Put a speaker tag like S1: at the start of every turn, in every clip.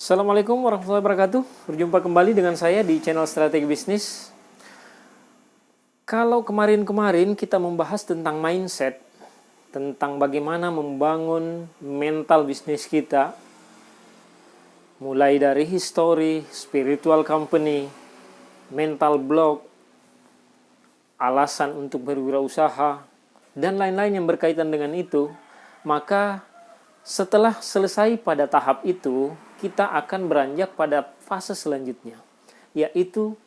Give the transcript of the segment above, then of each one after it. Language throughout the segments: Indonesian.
S1: Assalamualaikum warahmatullahi wabarakatuh. Berjumpa kembali dengan saya di channel Strategi Bisnis. Kalau kemarin-kemarin kita membahas tentang mindset, tentang bagaimana membangun mental bisnis kita, mulai dari history, spiritual company, mental block, alasan untuk berwirausaha, dan lain-lain yang berkaitan dengan itu, maka setelah selesai pada tahap itu, kita akan beranjak pada fase selanjutnya, yaitu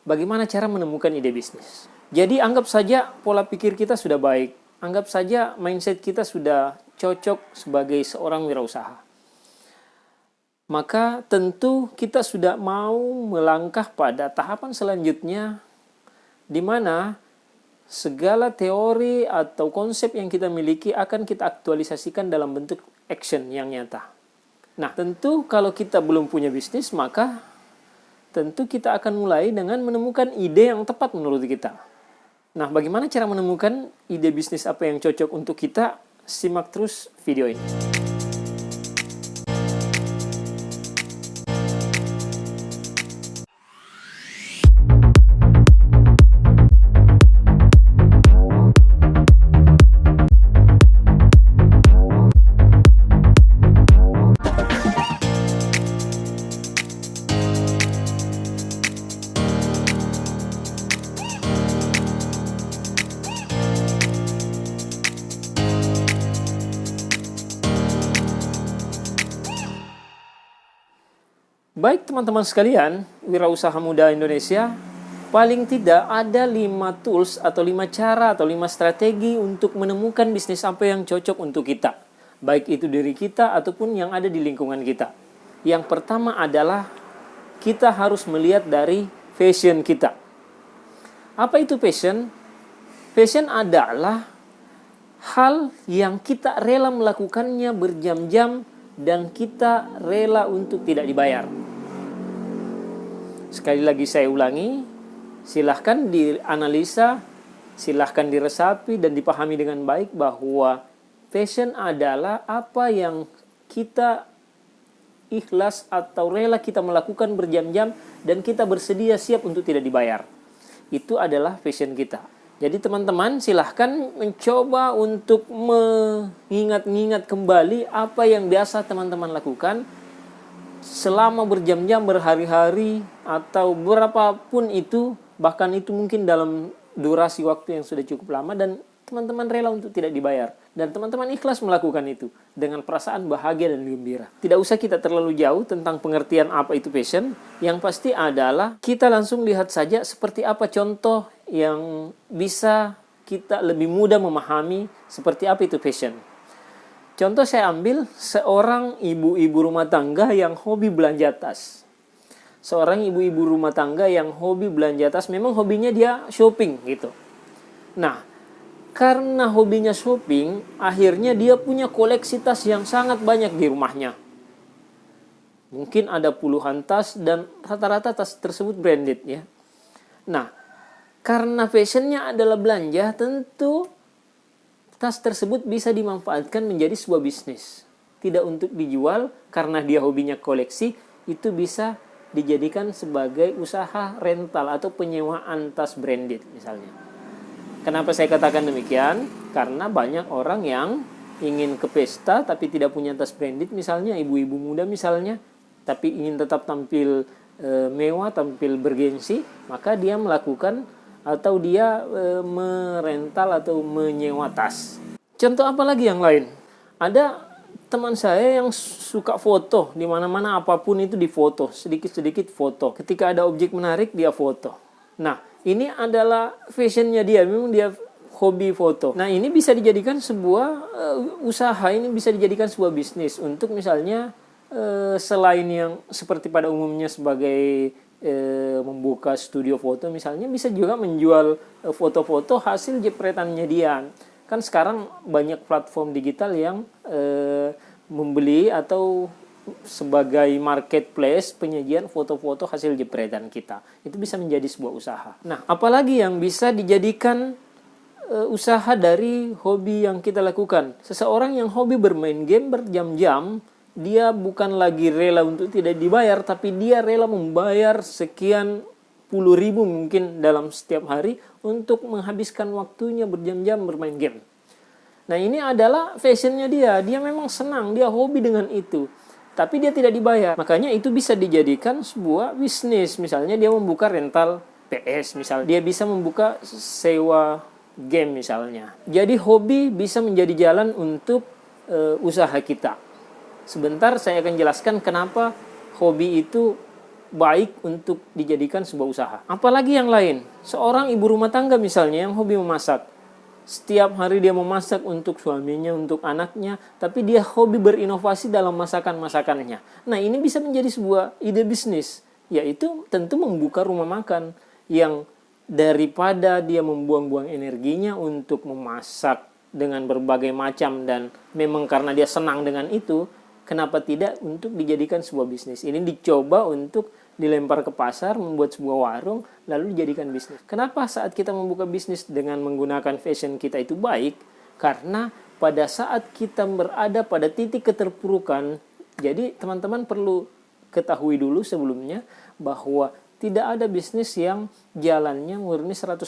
S1: bagaimana cara menemukan ide bisnis. Jadi anggap saja pola pikir kita sudah baik, anggap saja mindset kita sudah cocok sebagai seorang wirausaha. Maka tentu kita sudah mau melangkah pada tahapan selanjutnya, di mana segala teori atau konsep yang kita miliki akan kita aktualisasikan dalam bentuk action yang nyata. Nah, tentu kalau kita belum punya bisnis, maka tentu kita akan mulai dengan menemukan ide yang tepat menurut kita. Nah, bagaimana cara menemukan ide bisnis apa yang cocok untuk kita? Simak terus video ini. Baik teman-teman sekalian, wirausaha muda Indonesia, paling tidak ada 5 tools atau 5 cara atau 5 strategi untuk menemukan bisnis apa yang cocok untuk kita. Baik itu diri kita ataupun yang ada di lingkungan kita. Yang pertama adalah kita harus melihat dari passion kita. Apa itu passion? Passion adalah hal yang kita rela melakukannya berjam-jam dan kita rela untuk tidak dibayar. Sekali lagi saya ulangi, silahkan dianalisa, silahkan diresapi dan dipahami dengan baik bahwa passion adalah apa yang kita ikhlas atau rela kita melakukan berjam-jam dan kita bersedia siap untuk tidak dibayar. Itu adalah passion kita. Jadi teman-teman silahkan mencoba untuk mengingat-ingat kembali apa yang biasa teman-teman lakukan selama berjam-jam, berhari-hari, atau berapapun itu, bahkan itu mungkin dalam durasi waktu yang sudah cukup lama dan teman-teman rela untuk tidak dibayar. Dan teman-teman ikhlas melakukan itu dengan perasaan bahagia dan gembira. Tidak usah kita terlalu jauh tentang pengertian apa itu passion. Yang pasti adalah kita langsung lihat saja seperti apa contoh yang bisa kita lebih mudah memahami seperti apa itu passion. Contoh saya ambil seorang ibu-ibu rumah tangga yang hobi belanja tas. Seorang ibu-ibu rumah tangga yang hobi belanja tas, memang hobinya dia shopping gitu. Nah, karena hobinya shopping, akhirnya dia punya koleksi tas yang sangat banyak di rumahnya. Mungkin ada puluhan tas dan rata-rata tas tersebut branded ya. Nah, karena fashionnya adalah belanja, tentu tas tersebut bisa dimanfaatkan menjadi sebuah bisnis. Tidak untuk dijual karena dia hobinya koleksi, itu bisa dijadikan sebagai usaha rental atau penyewaan tas branded misalnya. Kenapa saya katakan demikian? Karena banyak orang yang ingin ke pesta tapi tidak punya tas branded misalnya, ibu-ibu muda misalnya, tapi ingin tetap tampil mewah, tampil bergengsi, maka dia melakukan atau dia merental atau menyewa tas. Contoh apa lagi yang lain? Ada teman saya yang suka foto, di mana-mana apapun itu difoto, sedikit-sedikit foto. Ketika ada objek menarik dia foto. Nah, ini adalah fashionnya dia, memang dia hobi foto. Nah, ini bisa dijadikan sebuah usaha, ini bisa dijadikan sebuah bisnis untuk misalnya selain yang seperti pada umumnya sebagai membuka studio foto misalnya, bisa juga menjual foto-foto hasil jepretannya dia. Kan sekarang banyak platform digital yang membeli atau sebagai marketplace penyajian foto-foto hasil jepretan kita. Itu bisa menjadi sebuah usaha. Nah, apalagi yang bisa dijadikan usaha dari hobi yang kita lakukan. Seseorang yang hobi bermain game berjam-jam dia bukan lagi rela untuk tidak dibayar, tapi dia rela membayar sekian puluh ribu mungkin dalam setiap hari untuk menghabiskan waktunya berjam-jam bermain game. Nah, ini adalah fashionnya dia. Dia memang senang, dia hobi dengan itu. Tapi dia tidak dibayar. Makanya itu bisa dijadikan sebuah bisnis. Misalnya dia membuka rental PS, misalnya. Dia bisa membuka sewa game misalnya. Jadi hobi bisa menjadi jalan untuk usaha kita. Sebentar saya akan jelaskan kenapa hobi itu baik untuk dijadikan sebuah usaha. Apalagi yang lain. Seorang ibu rumah tangga misalnya yang hobi memasak. Setiap hari dia memasak untuk suaminya, untuk anaknya, tapi dia hobi berinovasi dalam masakan-masakannya. Nah, ini bisa menjadi sebuah ide bisnis, yaitu tentu membuka rumah makan yang daripada dia membuang-buang energinya untuk memasak dengan berbagai macam dan memang karena dia senang dengan itu, kenapa tidak untuk dijadikan sebuah bisnis. Ini dicoba untuk dilempar ke pasar, membuat sebuah warung, lalu dijadikan bisnis. Kenapa saat kita membuka bisnis dengan menggunakan fashion kita itu baik? Karena pada saat kita berada pada titik keterpurukan, jadi teman-teman perlu ketahui dulu sebelumnya bahwa tidak ada bisnis yang jalannya murni 100%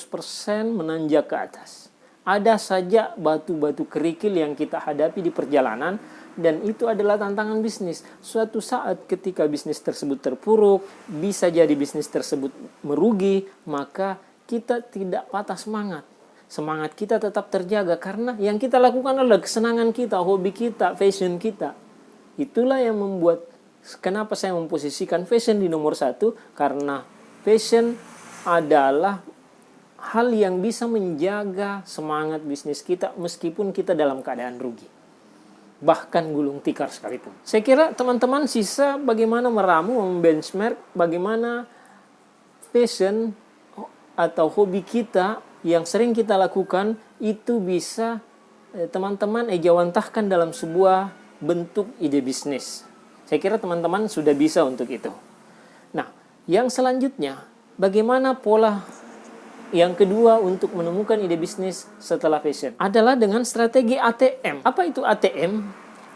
S1: menanjak ke atas. Ada saja batu-batu kerikil yang kita hadapi di perjalanan, dan itu adalah tantangan bisnis. Suatu saat ketika bisnis tersebut terpuruk, bisa jadi bisnis tersebut merugi, maka kita tidak patah semangat. Semangat kita tetap terjaga karena yang kita lakukan adalah kesenangan kita, hobi kita, fashion kita. Itulah yang membuat kenapa saya memposisikan fashion di nomor 1, karena fashion adalah hal yang bisa menjaga semangat bisnis kita meskipun kita dalam keadaan rugi. Bahkan gulung tikar sekalipun. Saya kira teman-teman sisa bagaimana meramu, membenchmark bagaimana fashion atau hobi kita yang sering kita lakukan itu bisa teman-teman ejawantahkan dalam sebuah bentuk ide bisnis. Saya kira teman-teman sudah bisa untuk itu. Nah, yang selanjutnya, bagaimana pola yang kedua untuk menemukan ide bisnis setelah fashion adalah dengan strategi ATM. Apa itu ATM?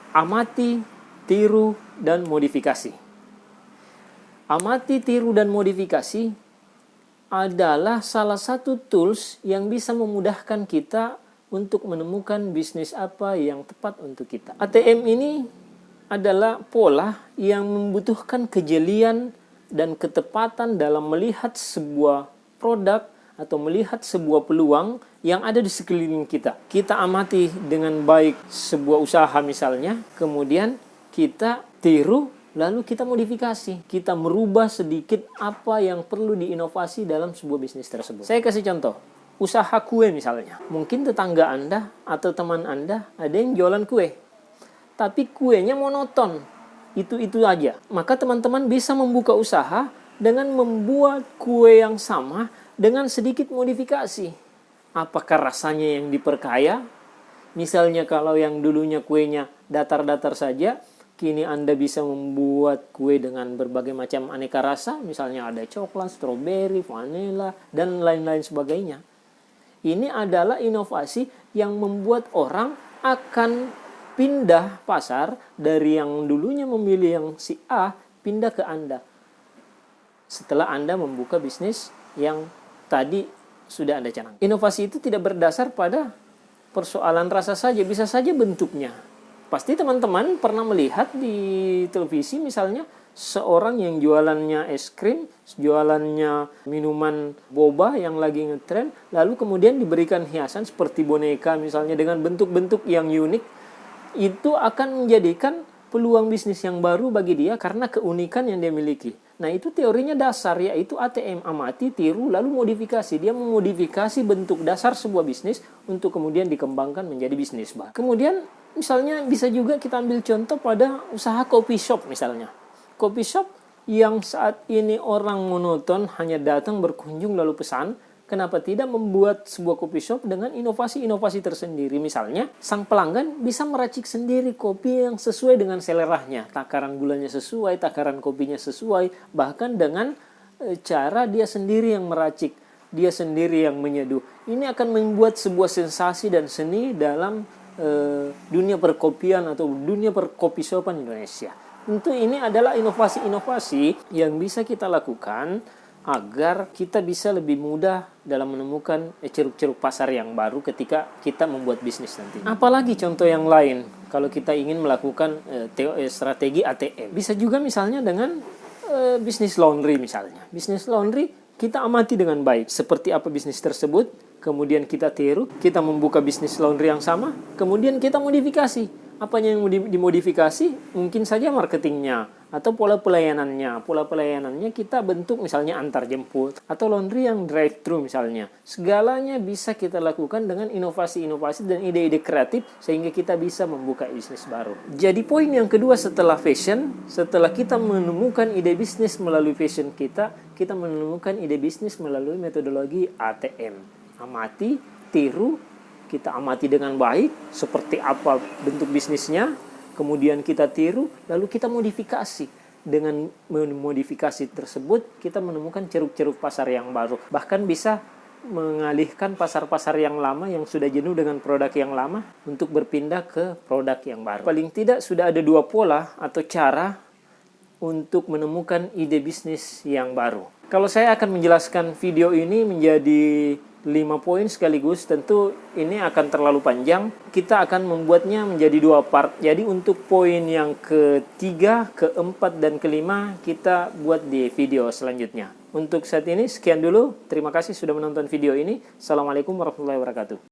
S1: Amati, tiru, dan modifikasi. Amati, tiru, dan modifikasi adalah salah satu tools yang bisa memudahkan kita untuk menemukan bisnis apa yang tepat untuk kita. ATM ini adalah pola yang membutuhkan kejelian dan ketepatan dalam melihat sebuah produk atau melihat sebuah peluang yang ada di sekeliling kita. Kita amati dengan baik sebuah usaha misalnya, kemudian kita tiru, lalu kita modifikasi. Kita merubah sedikit apa yang perlu diinovasi dalam sebuah bisnis tersebut. Saya kasih contoh, usaha kue misalnya. Mungkin tetangga Anda atau teman Anda ada yang jualan kue, tapi kuenya monoton, itu aja. Maka teman-teman bisa membuka usaha dengan membuat kue yang sama dengan sedikit modifikasi. Apakah rasanya yang diperkaya? Misalnya kalau yang dulunya kuenya datar-datar saja, kini Anda bisa membuat kue dengan berbagai macam aneka rasa. Misalnya ada coklat, stroberi, vanila, dan lain-lain sebagainya. Ini adalah inovasi yang membuat orang akan pindah pasar dari yang dulunya memilih yang si A, pindah ke Anda. Setelah Anda membuka bisnis yang tadi sudah Anda canangkan. Inovasi itu tidak berdasar pada persoalan rasa saja, bisa saja bentuknya. Pasti teman-teman pernah melihat di televisi misalnya seorang yang jualannya es krim, jualannya minuman boba yang lagi ngetren, lalu kemudian diberikan hiasan seperti boneka misalnya dengan bentuk-bentuk yang unik. Itu akan menjadikan peluang bisnis yang baru bagi dia karena keunikan yang dia miliki. Nah, itu teorinya dasar, yaitu ATM, amati, tiru, lalu modifikasi. Dia memodifikasi bentuk dasar sebuah bisnis untuk kemudian dikembangkan menjadi bisnis baru. Kemudian misalnya bisa juga kita ambil contoh pada usaha coffee shop misalnya. Coffee shop yang saat ini orang monoton hanya datang berkunjung lalu pesan. Kenapa tidak membuat sebuah coffee shop dengan inovasi-inovasi tersendiri? Misalnya, sang pelanggan bisa meracik sendiri kopi yang sesuai dengan seleranya. Takaran gulanya sesuai, takaran kopinya sesuai. Bahkan dengan cara dia sendiri yang meracik, dia sendiri yang menyeduh. Ini akan membuat sebuah sensasi dan seni dalam dunia perkopian atau dunia perkopi shopan Indonesia. Tentu ini adalah inovasi-inovasi yang bisa kita lakukan agar kita bisa lebih mudah dalam menemukan ceruk-ceruk pasar yang baru ketika kita membuat bisnis nanti. Apalagi contoh yang lain kalau kita ingin melakukan strategi ATM. Bisa juga misalnya dengan bisnis laundry misalnya. Bisnis laundry kita amati dengan baik seperti apa bisnis tersebut, kemudian kita tiru, kita membuka bisnis laundry yang sama, kemudian kita modifikasi. Apanya yang dimodifikasi? Mungkin saja marketingnya atau pola pelayanannya. Pola pelayanannya kita bentuk misalnya antar jemput atau laundry yang drive-thru misalnya. Segalanya bisa kita lakukan dengan inovasi-inovasi dan ide-ide kreatif sehingga kita bisa membuka bisnis baru. Jadi poin yang kedua setelah fashion, setelah kita menemukan ide bisnis melalui fashion kita menemukan ide bisnis melalui metodologi ATM. Amati, tiru, kita amati dengan baik seperti apa bentuk bisnisnya, kemudian kita tiru, lalu kita modifikasi. Dengan modifikasi tersebut, kita menemukan ceruk-ceruk pasar yang baru. Bahkan bisa mengalihkan pasar-pasar yang lama yang sudah jenuh dengan produk yang lama untuk berpindah ke produk yang baru. Paling tidak sudah ada 2 pola atau cara untuk menemukan ide bisnis yang baru. Kalau saya akan menjelaskan video ini menjadi 5 poin sekaligus, tentu ini akan terlalu panjang. Kita akan membuatnya menjadi 2 part. Jadi untuk poin yang ketiga, keempat, dan kelima kita buat di video selanjutnya. Untuk saat ini sekian dulu. Terima kasih sudah menonton video ini. Assalamualaikum warahmatullahi wabarakatuh.